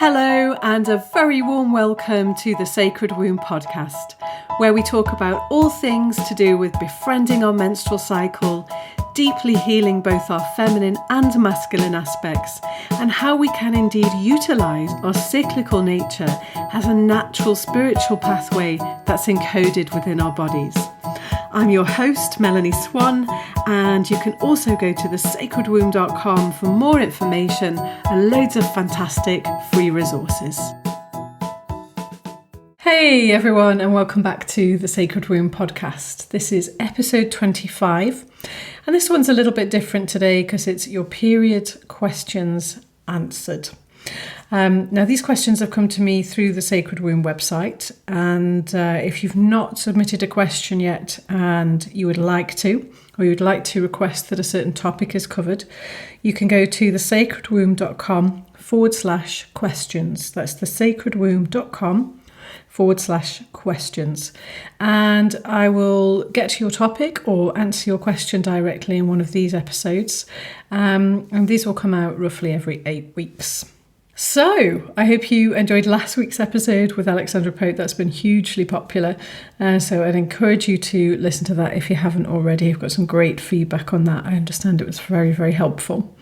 Hello and a very warm welcome to the Sacred Womb podcast, where we talk about all things to do with befriending our menstrual cycle, deeply healing both our feminine and masculine aspects, and how we can indeed utilise our cyclical nature as a natural spiritual pathway that's encoded within our bodies. I'm your host, Melanie Swan, and you can also go to thesacredwomb.com for more information and loads of fantastic free resources. Hey everyone, and welcome back to the Sacred Womb podcast. This is episode 25, and this one's a little bit different today because it's your period questions answered. Now, these questions have come to me through the Sacred Womb website, and if you've not submitted a question yet and you would like to, or you would like to request that a certain topic is covered, you can go to thesacredwomb.com/questions. That's thesacredwomb.com/questions. And I will get to your topic or answer your question directly in one of these episodes. And these will come out roughly every 8 weeks. So, I hope you enjoyed last week's episode with Alexandra Pope. That's been hugely popular. So I'd encourage you to listen to that if you haven't already. I've got some great feedback on that. I understand it was very, very helpful,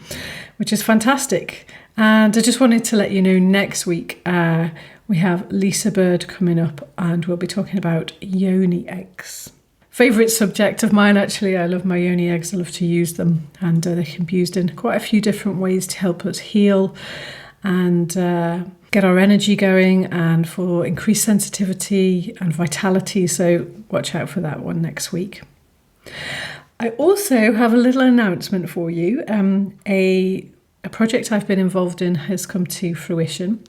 which is fantastic. And I just wanted to let you know next week we have Lisa Bird coming up, and we'll be talking about yoni eggs. Favourite subject of mine, actually. I love my yoni eggs. I love to use them, and they can be used in quite a few different ways to help us heal and get our energy going, and for increased sensitivity and vitality. So watch out for that one next week. I also have a little announcement for you. A project I've been involved in has come to fruition.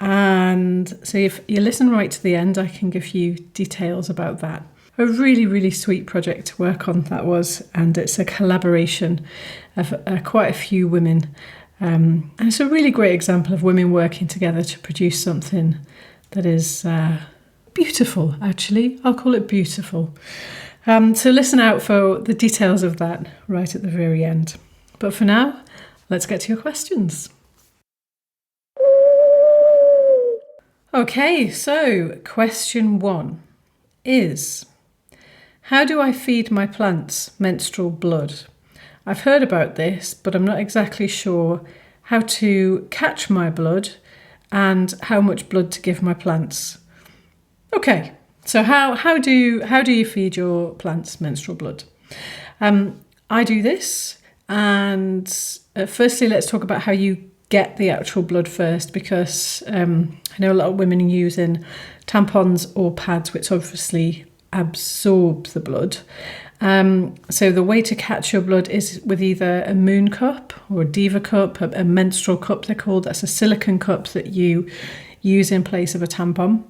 And so if you listen right to the end, I can give you details about that. A really, really sweet project to work on that was, and it's a collaboration of quite a few women. And it's a really great example of women working together to produce something that is beautiful, actually. I'll call it beautiful. So listen out for the details of that right at the very end. But for now, let's get to your questions. Okay, so question 1 is, how do I feed my plants menstrual blood? I've heard about this, but I'm not exactly sure how to catch my blood and how much blood to give my plants. Okay, so how do you feed your plants menstrual blood? I do this, and firstly, let's talk about how you get the actual blood first, because I know a lot of women are using tampons or pads, which obviously absorb the blood. So the way to catch your blood is with either a moon cup or a diva cup, a menstrual cup they're called. That's a silicone cup that you use in place of a tampon.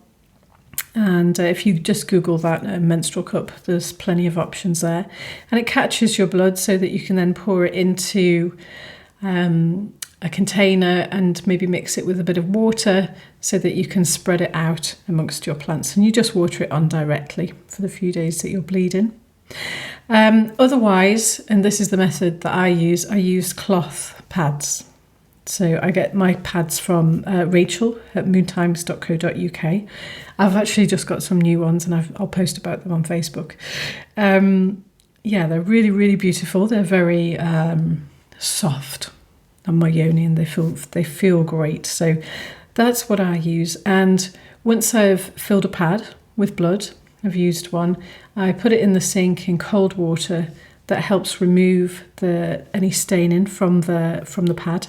And if you just Google that, a menstrual cup, there's plenty of options there. And it catches your blood so that you can then pour it into a container and maybe mix it with a bit of water so that you can spread it out amongst your plants. And you just water it on directly for the few days that you're bleeding. Otherwise, and this is the method that I use cloth pads. So I get my pads from Rachel at moontimes.co.uk. I've actually just got some new ones, and I'll post about them on Facebook. They're really, really beautiful. They're very soft on my yoni, and they feel great. So that's what I use. And once I've filled a pad with blood, I've used one, I put it in the sink in cold water. That helps remove any staining from the pad,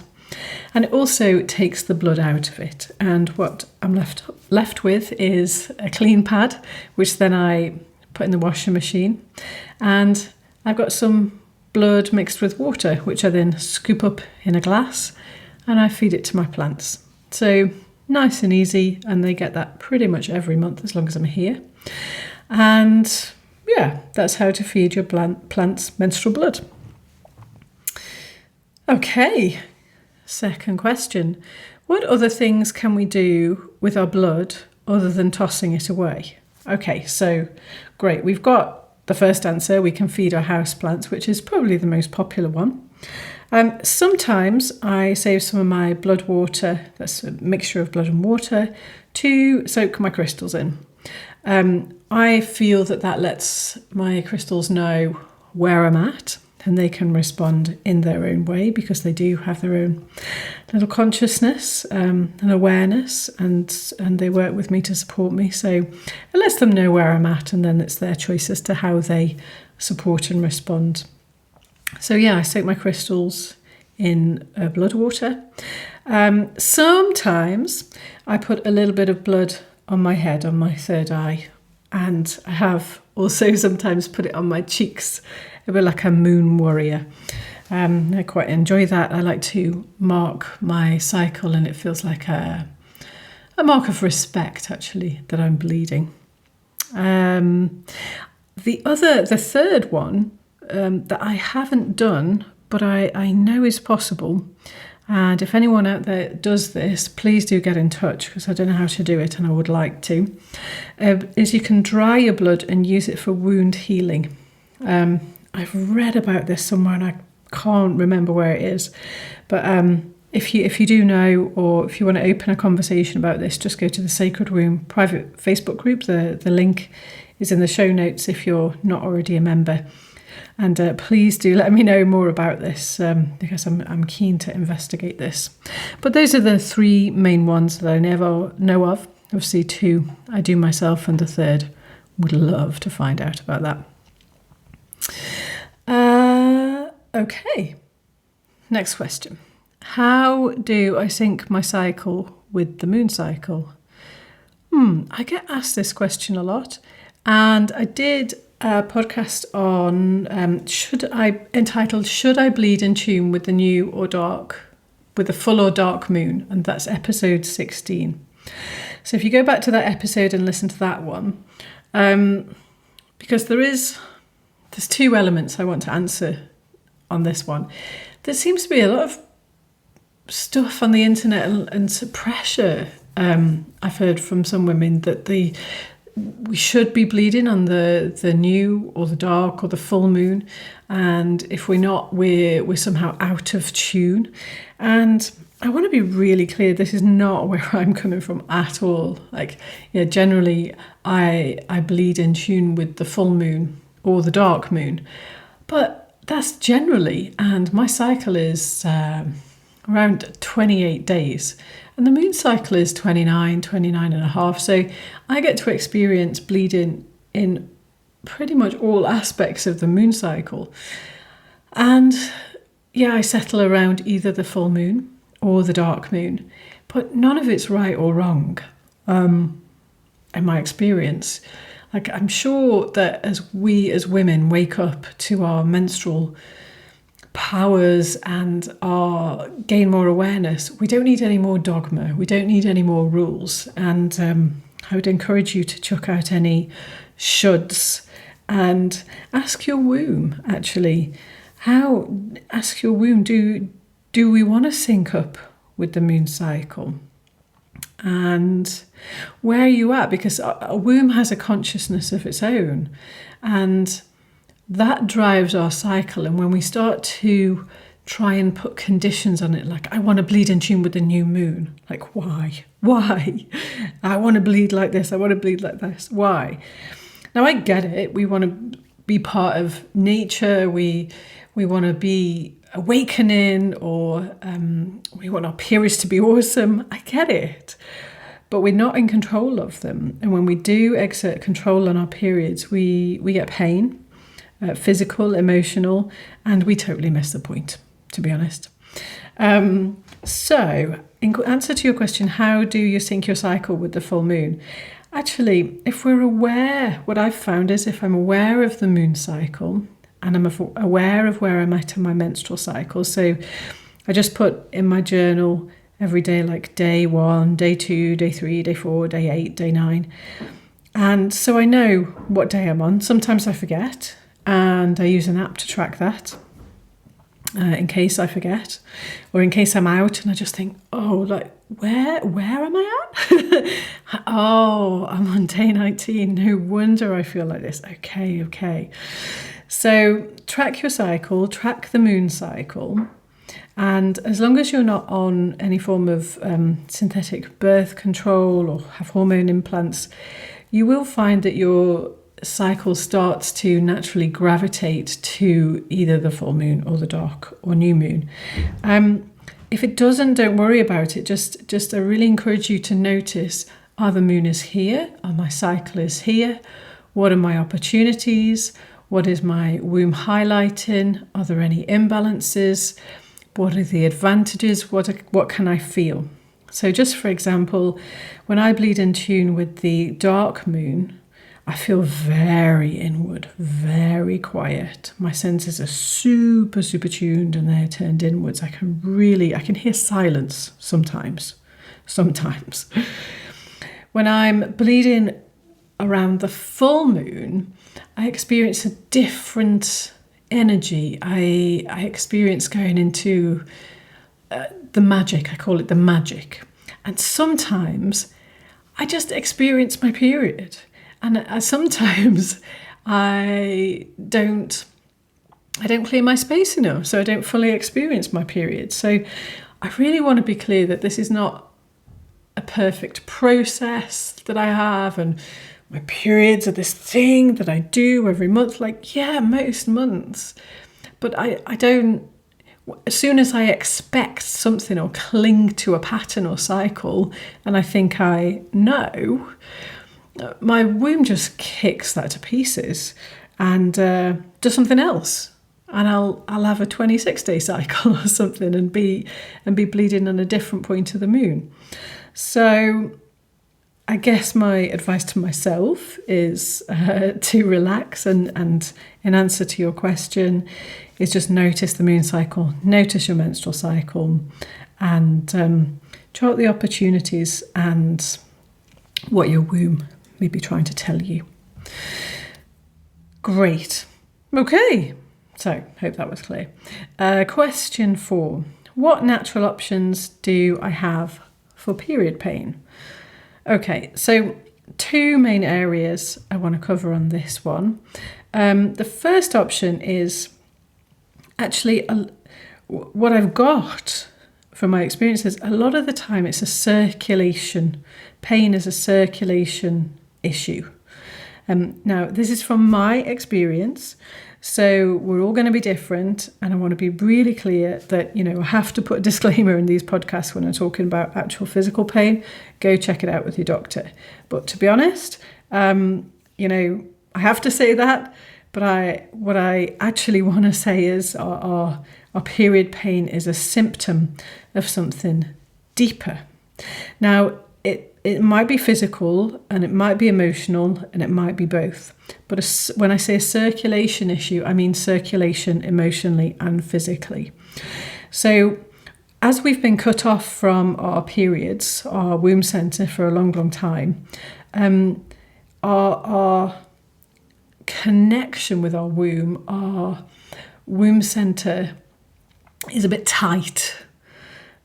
and it also takes the blood out of it. And what I'm left with is a clean pad, which then I put in the washing machine, and I've got some blood mixed with water, which I then scoop up in a glass, and I feed it to my plants. So nice and easy, and they get that pretty much every month as long as I'm here. And yeah, that's how to feed your plants menstrual blood. Okay, second question. What other things can we do with our blood other than tossing it away? Okay, so great. We've got the first answer. We can feed our houseplants, which is probably the most popular one. Sometimes I save some of my blood water, that's a mixture of blood and water, to soak my crystals in. I feel that lets my crystals know where I'm at, and they can respond in their own way because they do have their own little consciousness and awareness, and they work with me to support me. So it lets them know where I'm at, and then it's their choice as to how they support and respond. So yeah, I soak my crystals in blood water. Sometimes I put a little bit of blood on my head, on my third eye, and I have also sometimes put it on my cheeks, a bit like a moon warrior. I quite enjoy that. I like to mark my cycle, and it feels like a mark of respect, actually, that I'm bleeding. The third one that I haven't done, but I know is possible, and if anyone out there does this, please do get in touch, because I don't know how to do it and I would like to, is you can dry your blood and use it for wound healing. I've read about this somewhere and I can't remember where it is, but if you do know, or if you want to open a conversation about this, just go to the Sacred Womb private Facebook group. The link is in the show notes if you're not already a member. And please do let me know more about this, because I'm keen to investigate this. But those are the three main ones that I never know of. Obviously 2 I do myself, and the third would love to find out about that. Okay, next question. How do I sync my cycle with the moon cycle? I get asked this question a lot, and I did a podcast on entitled "Should I Bleed in Tune with the New or Dark, with the Full or Dark Moon?" and that's episode 16. So if you go back to that episode and listen to that one, because there's 2 elements I want to answer on this one. There seems to be a lot of stuff on the internet and pressure. I've heard from some women that we should be bleeding on the new or the dark or the full moon, and if we're not, we're somehow out of tune. And I want to be really clear, this is not where I'm coming from at all. Like, yeah, generally I bleed in tune with the full moon or the dark moon, but that's generally, and my cycle is around 28 days. And the moon cycle is 29 and a half. So I get to experience bleeding in pretty much all aspects of the moon cycle. And yeah, I settle around either the full moon or the dark moon, but none of it's right or wrong, in my experience. Like, I'm sure that as we as women wake up to our menstrual powers and gain more awareness, we don't need any more dogma, we don't need any more rules. And I would encourage you to chuck out any shoulds and ask your womb, actually. Ask your womb, do we want to sync up with the moon cycle? And where are you at? Because a womb has a consciousness of its own, and that drives our cycle. And when we start to try and put conditions on it, like, I want to bleed in tune with the new moon, like, why? I want to bleed like this, I want to bleed like this, why? Now, I get it, we want to be part of nature, we want to be awakening, or we want our periods to be awesome. I get it, but we're not in control of them. And when we do exert control on our periods, we get pain, physical, emotional, and we totally miss the point, to be honest. So in answer to your question, how do you sync your cycle with the full moon? Actually, if we're aware, what I've found is if I'm aware of the moon cycle and I'm aware of where I'm at in my menstrual cycle, so I just put in my journal every day, like day 1, day 2, day 3, day 4, day 8, day 9. And so I know what day I'm on. Sometimes I forget, and I use an app to track that in case I forget, or in case I'm out and I just think, oh, like, where am I at? Oh, I'm on day 19. No wonder I feel like this. Okay. So track your cycle, track the moon cycle. And as long as you're not on any form of synthetic birth control or have hormone implants, you will find that your cycle starts to naturally gravitate to either the full moon or the dark or new moon. If it doesn't, don't worry about it. Just I really encourage you to notice, are the moon is here? Are my cycle is here? What are my opportunities? What is my womb highlighting? Are there any imbalances? What are the advantages? What can I feel? So just for example, when I bleed in tune with the dark moon, I feel very inward, very quiet. My senses are super, super tuned and they're turned inwards. I can hear silence sometimes. When I'm bleeding around the full moon, I experience a different energy. I experience going into the magic. I call it the magic. And sometimes I just experience my period. And sometimes I don't clear my space enough, so I don't fully experience my period. So I really want to be clear that this is not a perfect process that I have, and my periods are this thing that I do every month. Like, yeah, most months. But I don't, as soon as I expect something or cling to a pattern or cycle, and I think I know, my womb just kicks that to pieces and does something else. And I'll have a 26-day cycle or something and be bleeding on a different point of the moon. So I guess my advice to myself is to relax and in answer to your question is just notice the moon cycle, notice your menstrual cycle, and chart the opportunities and what your womb may be trying to tell you. Great. Okay. So, hope that was clear. Question 4. What natural options do I have for period pain? Okay, so 2 main areas I want to cover on this one. The first option is actually what I've got from my experiences. A lot of the time it's a circulation. Pain is a circulation issue. Now, this is from my experience. So we're all going to be different, and I want to be really clear that, I have to put a disclaimer in these podcasts when I'm talking about actual physical pain. Go check it out with your doctor. But to be honest, I have to say that, but what I actually want to say is our period pain is a symptom of something deeper. Now, it might be physical and it might be emotional and it might be both. But when I say a circulation issue, I mean circulation emotionally and physically. So as we've been cut off from our periods, our womb centre for a long, long time, our connection with our womb centre is a bit tight.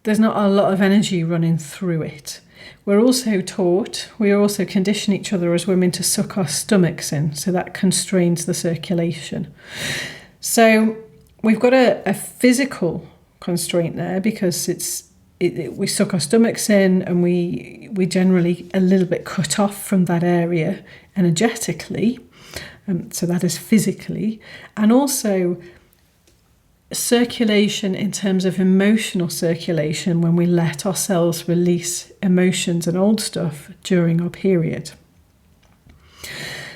There's not a lot of energy running through it. We are also condition each other as women to suck our stomachs in, so that constrains the circulation. So we've got a physical constraint there because we suck our stomachs in and we generally a little bit cut off from that area energetically. So that is physically, and also circulation in terms of emotional circulation when we let ourselves release emotions and old stuff during our period.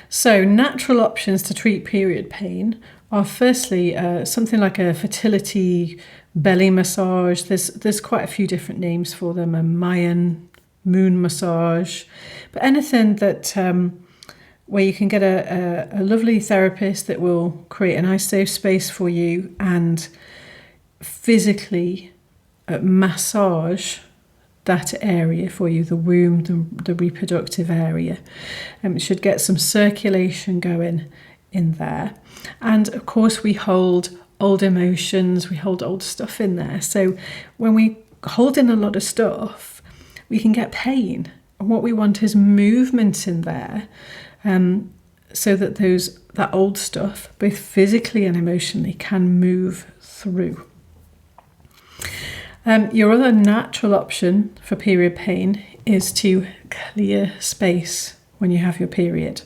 So natural options to treat period pain are firstly something like a fertility belly massage. There's quite a few different names for them, a Mayan moon massage, but anything that where you can get a lovely therapist that will create a nice safe space for you and physically massage that area for you, the womb, the reproductive area. It should get some circulation going in there. And of course we hold old emotions, we hold old stuff in there. So when we hold in a lot of stuff, we can get pain. And what we want is movement in there. So that that old stuff, both physically and emotionally, can move through. Your other natural option for period pain is to clear space when you have your period.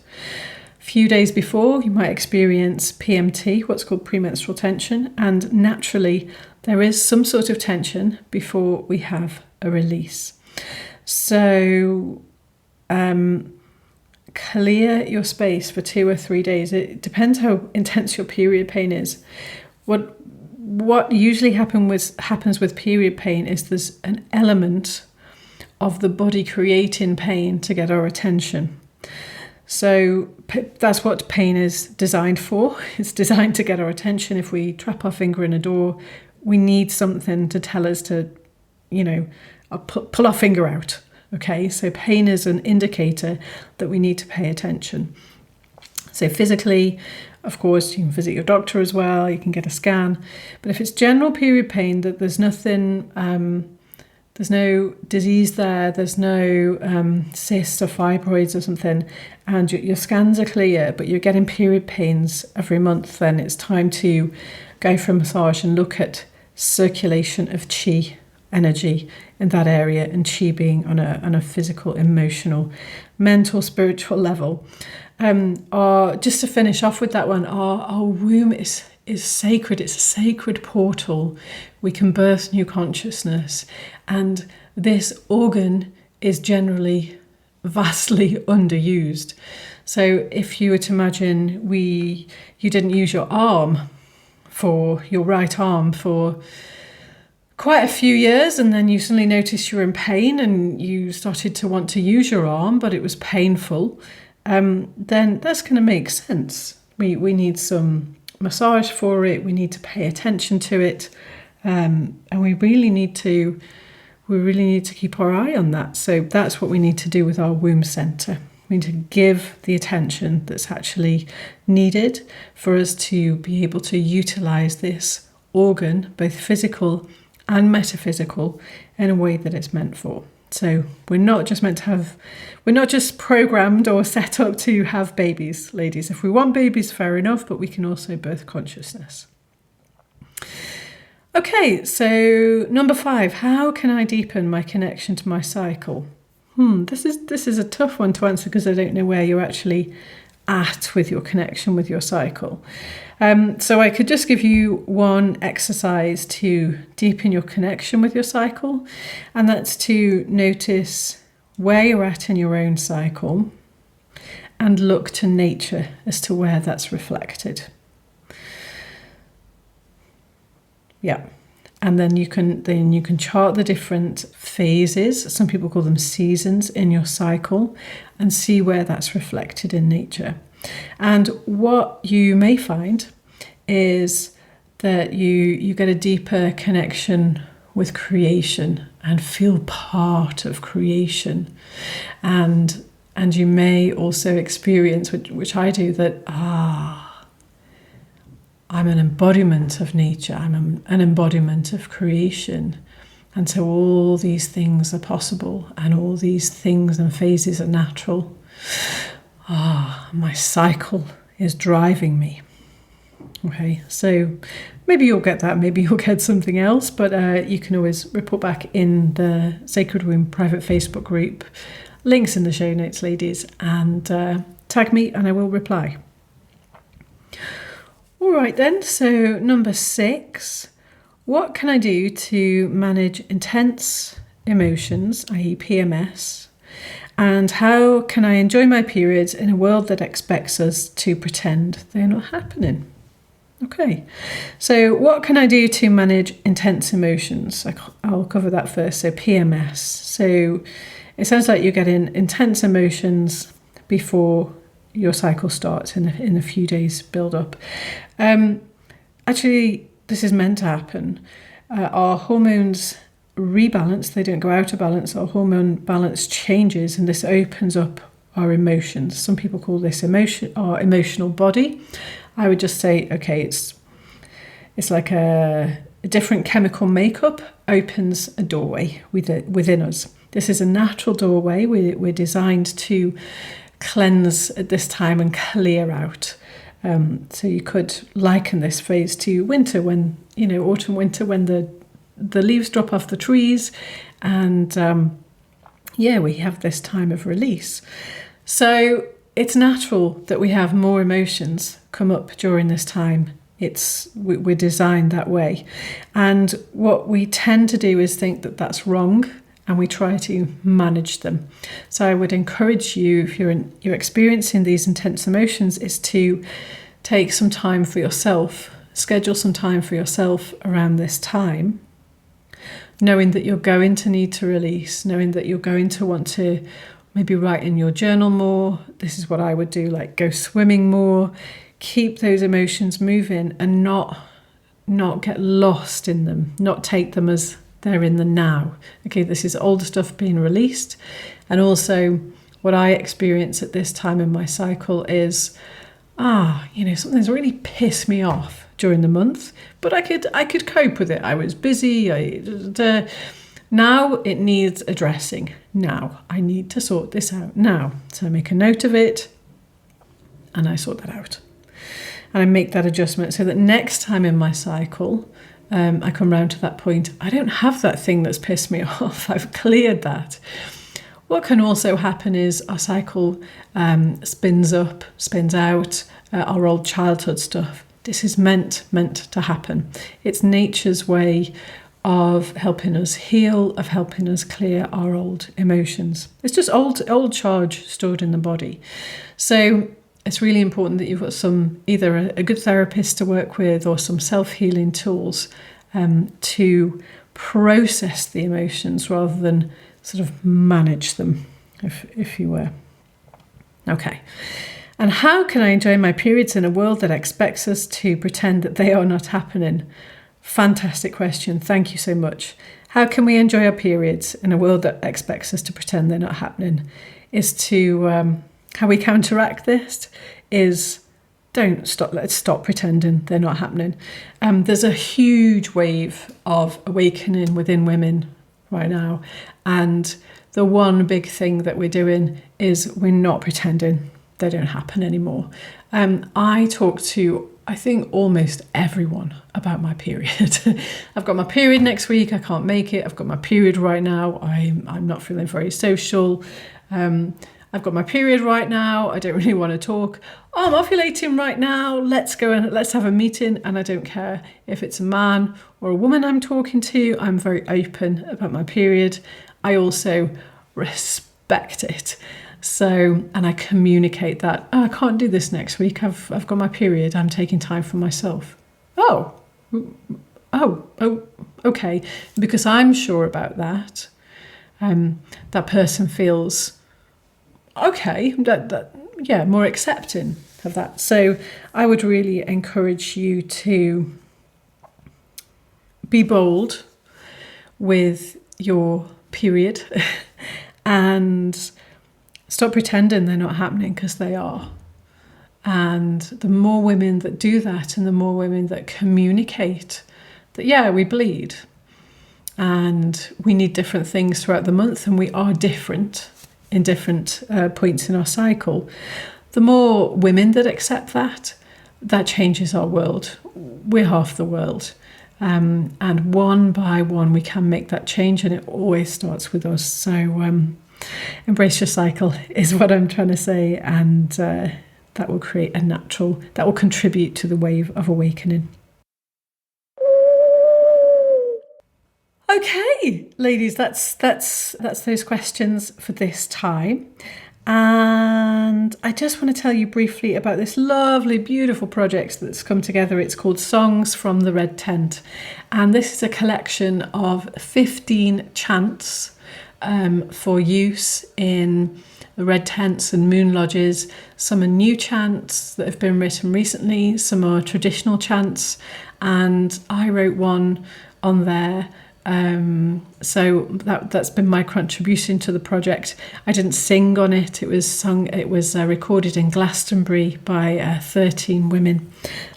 A few days before, you might experience PMT, what's called premenstrual tension, and naturally there is some sort of tension before we have a release. So clear your space for 2 or 3 days. It depends how intense your period pain is. What usually happens with period pain is there's an element of the body creating pain to get our attention. So that's what pain is designed for. It's designed to get our attention. If we trap our finger in a door, we need something to tell us to, pull our finger out. Okay, so pain is an indicator that we need to pay attention. So physically, of course, you can visit your doctor as well, you can get a scan. But if it's general period pain, that there's nothing, there's no disease there's no cysts or fibroids or something, and your scans are clear, but you're getting period pains every month, then it's time to go for a massage and look at circulation of chi energy in that area, and chi being on a physical, emotional, mental, spiritual level. Just to finish off with that one, our womb is sacred. It's a sacred portal. We can birth new consciousness, and this organ is generally vastly underused. So if you were to imagine you didn't use your right arm for quite a few years, and then you suddenly noticed you were in pain and you started to want to use your arm, but it was painful, then that's going to make sense. We need some massage for it. We need to pay attention to it, and we really need to keep our eye on that. So that's what we need to do with our womb center. We need to give the attention that's actually needed for us to be able to utilize this organ, both physical and metaphysical, in a way that it's meant for. So we're not just programmed or set up to have babies, ladies. If we want babies, fair enough, but we can also birth consciousness. Okay, so number 5, how can I deepen my connection to my cycle? This is a tough one to answer because I don't know where you're actually at with your connection with your cycle. So I could just give you one exercise to deepen your connection with your cycle, and that's to notice where you're at in your own cycle and look to nature as to where that's reflected. Yeah. And then you can chart the different phases, some people call them seasons, in your cycle, and see where that's reflected in nature. And what you may find is that you get a deeper connection with creation and feel part of creation. And you may also experience, which I do, that I'm an embodiment of nature, I'm an embodiment of creation. And so all these things are possible, and all these things and phases are natural. My cycle is driving me. Okay, so maybe you'll get that, maybe you'll get something else, but you can always report back in the Sacred Womb private Facebook group. Links in the show notes, ladies, and tag me and I will reply. All right then, so number 6, what can I do to manage intense emotions, i.e. PMS, and how can I enjoy my periods in a world that expects us to pretend they're not happening? Okay, so what can I do to manage intense emotions? I'll cover that first. So PMS. So it sounds like you're getting intense emotions before your cycle starts in a few days build up. Actually, this is meant to happen. Our hormones rebalance, they don't go out of balance. Our hormone balance changes, and this opens up our emotions. Some people call this our emotional body. I would just say, okay, it's like a different chemical makeup opens a doorway within us. This is a natural doorway. We're designed to cleanse at this time and clear out. So you could liken this phase to winter, when autumn, winter, when the leaves drop off the trees, and we have this time of release. So it's natural that we have more emotions come up during this time. We're designed that way. And what we tend to do is think that that's wrong, and we try to manage them. So I would encourage you, if you're experiencing these intense emotions, is to take some time for yourself, schedule some time for yourself around this time, knowing that you're going to need to release, knowing that you're going to want to maybe write in your journal more. This is what I would do, like go swimming more, keep those emotions moving, and not get lost in them, not take them as they're in the now. Okay, this is old stuff being released. And also what I experience at this time in my cycle is, something's really pissed me off during the month, but I could cope with it. I was busy. Now it needs addressing. Now I need to sort this out now. So I make a note of it and I sort that out. And I make that adjustment so that next time in my cycle, I come round to that point, I don't have that thing that's pissed me off. I've cleared that. What can also happen is our cycle spins up, spins out, our old childhood stuff. This is meant to happen. It's nature's way of helping us heal, of helping us clear our old emotions. It's just old charge stored in the body. So it's really important that you've got either a good therapist to work with or some self-healing tools to process the emotions rather than sort of manage them, if you were. Okay. And how can I enjoy my periods in a world that expects us to pretend that they are not happening? Fantastic question. Thank you so much. How can we enjoy our periods in a world that expects us to pretend they're not happening? How we counteract this is let's stop pretending they're not happening. There's a huge wave of awakening within women right now. And the one big thing that we're doing is we're not pretending they don't happen anymore. I talk to, I think, almost everyone about my period. I've got my period next week. I can't make it. I've got my period right now. I'm not feeling very social. I've got my period right now. I don't really want to talk. Oh, I'm ovulating right now. Let's go and let's have a meeting. And I don't care if it's a man or a woman I'm talking to. I'm very open about my period. I also respect it. So, and I communicate that, I can't do this next week. I've got my period. I'm taking time for myself. Oh, okay. Because I'm sure about that. That person feels okay, more accepting of that. So I would really encourage you to be bold with your period and stop pretending they're not happening, because they are. And the more women that do that, and the more women that communicate that, we bleed and we need different things throughout the month, and we are different in different points in our cycle, the more women that accept that changes our world. We're half the world. And one by one, we can make that change, and it always starts with us. So embrace your cycle is what I'm trying to say. And that will create that will contribute to the wave of awakening. Okay, ladies, that's those questions for this time. And I just want to tell you briefly about this lovely, beautiful project that's come together. It's called Songs from the Red Tent. And this is a collection of 15 chants for use in the red tents and moon lodges. Some are new chants that have been written recently. Some are traditional chants. And I wrote one on there. So that's been my contribution to the project. I didn't sing on it. It was recorded in Glastonbury by 13 women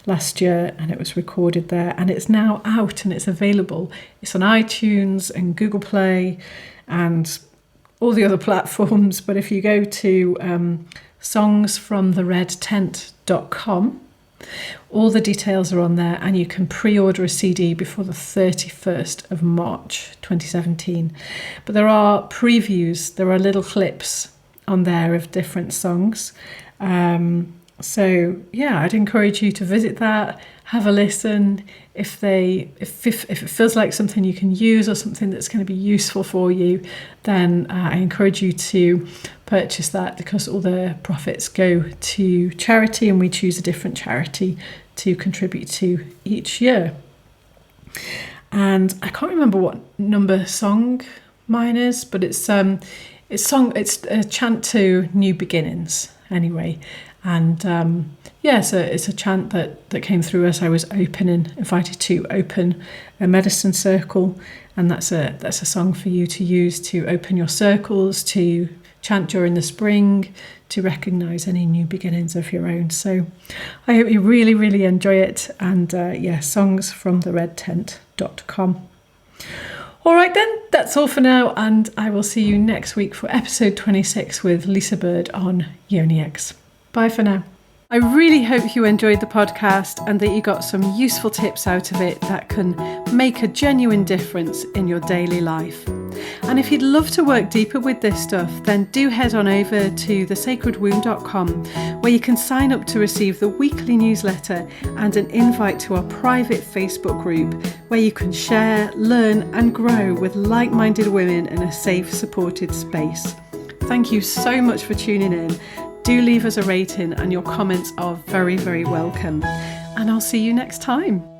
last year, and it was recorded there, and it's now out and it's available. It's on iTunes and Google Play and all the other platforms. But if you go to songsfromtheredtent.com, All the details are on there, and you can pre-order a CD before the 31st of March 2017. But there are previews, there are little clips on there of different songs. So yeah, I'd encourage you to visit that, have a listen. If it feels like something you can use or something that's going to be useful for you, then I encourage you to purchase that, because all the profits go to charity, and we choose a different charity to contribute to each year. And I can't remember what number song mine is, but it's a chant to new beginnings anyway. And so it's a chant that came through as I was invited to open a medicine circle, and that's a song for you to use to open your circles, to chant during the spring, to recognise any new beginnings of your own. So I hope you really, really enjoy it. And songsfromtheredtent.com. All right then, that's all for now, and I will see you next week for episode 26 with Lisa Bird on Yoni Eggs. Bye for now. I really hope you enjoyed the podcast and that you got some useful tips out of it that can make a genuine difference in your daily life. And if you'd love to work deeper with this stuff, then do head on over to thesacredwomb.com, where you can sign up to receive the weekly newsletter and an invite to our private Facebook group, where you can share, learn and grow with like-minded women in a safe, supported space. Thank you so much for tuning in. Do leave us a rating, and your comments are very, very welcome. And I'll see you next time.